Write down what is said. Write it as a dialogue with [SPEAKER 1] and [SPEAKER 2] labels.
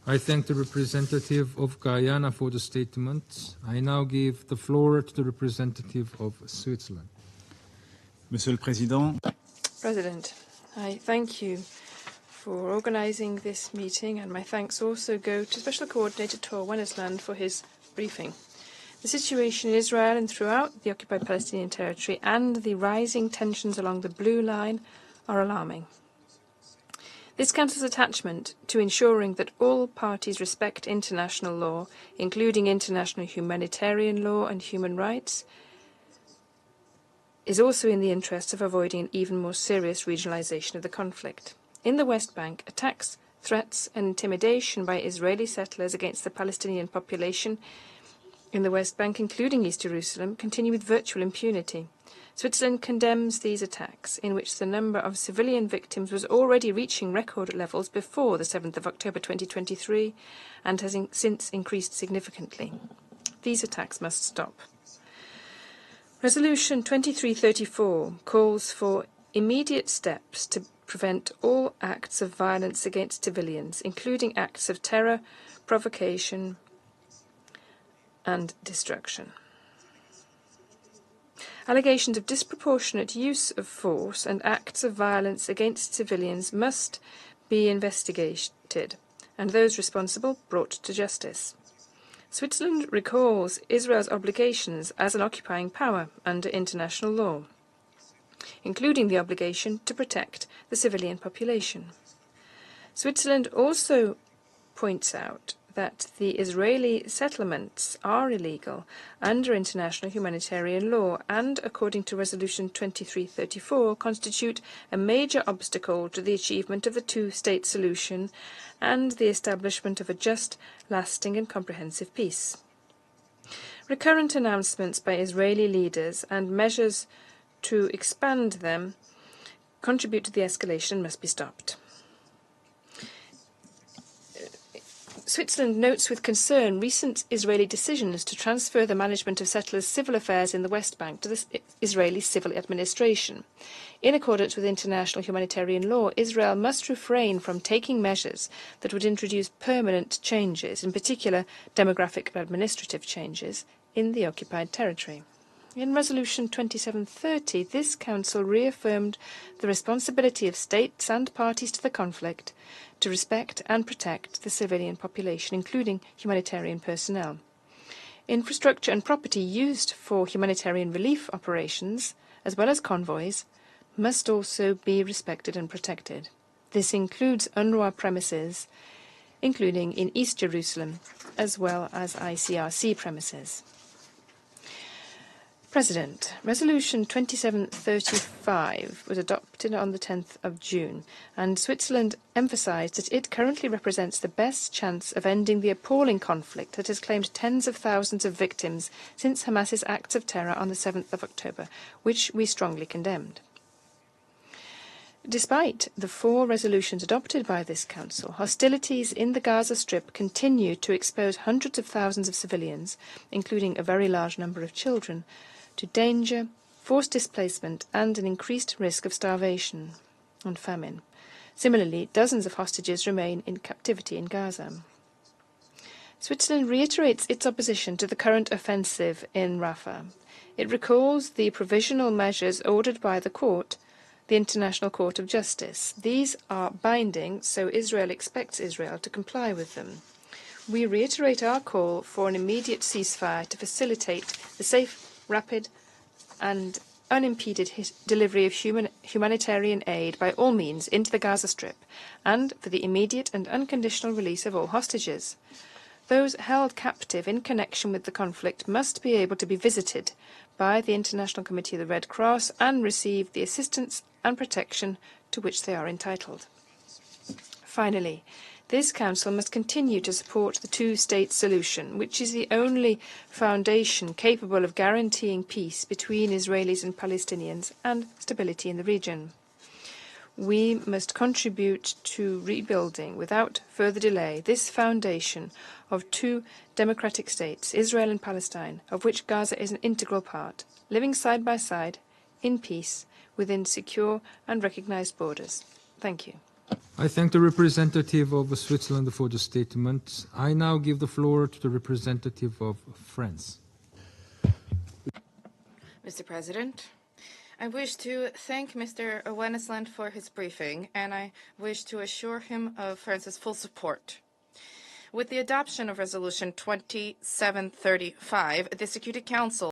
[SPEAKER 1] I thank the representative of Guyana for the statement. I now give the floor to the representative of Switzerland.
[SPEAKER 2] Monsieur le Président.
[SPEAKER 3] President, I thank you for organising this meeting, and my thanks also go to Special Coordinator Tor Wennesland for his briefing. The situation in Israel and throughout the occupied Palestinian territory and the rising tensions along the Blue Line are alarming. This Council's attachment to ensuring that all parties respect international law, including international humanitarian law and human rights, is also in the interest of avoiding an even more serious regionalisation of the conflict. In the West Bank, attacks, threats and intimidation by Israeli settlers against the Palestinian population in the West Bank, including East Jerusalem, continue with virtual impunity. Switzerland condemns these attacks, in which the number of civilian victims was already reaching record levels before the 7th of October 2023 and has since increased significantly. These attacks must stop. Resolution 2334 calls for immediate steps to prevent all acts of violence against civilians, including acts of terror, provocation, and destruction. Allegations of disproportionate use of force and acts of violence against civilians must be investigated, and those responsible brought to justice. Switzerland recalls Israel's obligations as an occupying power under international law, including the obligation to protect the civilian population. Switzerland also points out that the Israeli settlements are illegal under international humanitarian law and, according to Resolution 2334, constitute a major obstacle to the achievement of the two-state solution and the establishment of a just, lasting and comprehensive peace. Recurrent announcements by Israeli leaders and measures to expand them contribute to the escalation and must be stopped. Switzerland notes with concern recent Israeli decisions to transfer the management of settlers' civil affairs in the West Bank to the Israeli civil administration. In accordance with international humanitarian law, Israel must refrain from taking measures that would introduce permanent changes, in particular demographic and administrative changes, in the occupied territory. In Resolution 2730, this Council reaffirmed the responsibility of states and parties to the conflict to respect and protect the civilian population, including humanitarian personnel. Infrastructure and property used for humanitarian relief operations, as well as convoys, must also be respected and protected. This includes UNRWA premises, including in East Jerusalem, as well as ICRC premises. President, Resolution 2735 was adopted on the 10th of June, and Switzerland emphasised that it currently represents the best chance of ending the appalling conflict that has claimed tens of thousands of victims since Hamas's acts of terror on the 7th of October, which we strongly condemned. Despite the 4 resolutions adopted by this Council, hostilities in the Gaza Strip continue to expose hundreds of thousands of civilians, including a very large number of children, to danger, forced displacement, and an increased risk of starvation and famine. Similarly, dozens of hostages remain in captivity in Gaza. Switzerland reiterates its opposition to the current offensive in Rafah. It recalls the provisional measures ordered by the court, the International Court of Justice. These are binding, so Israel expects Israel to comply with them. We reiterate our call for an immediate ceasefire to facilitate the safe, rapid and unimpeded delivery of humanitarian aid by all means into the Gaza Strip, and for the immediate and unconditional release of all hostages. Those held captive in connection with the conflict must be able to be visited by the International Committee of the Red Cross and receive the assistance and protection to which they are entitled. Finally, this Council must continue to support the two-state solution, which is the only foundation capable of guaranteeing peace between Israelis and Palestinians and stability in the region. We must contribute to rebuilding, without further delay, this foundation of 2 democratic states, Israel and Palestine, of which Gaza is an integral part, living side by side, in peace, within secure and recognized borders. Thank you.
[SPEAKER 1] I thank the representative of Switzerland for the statement. I now give the floor to the representative of France.
[SPEAKER 4] Mr. President, I wish to thank Mr. Wennesland for his briefing, and I wish to assure him of France's full support. With the adoption of Resolution 2735, the Security Council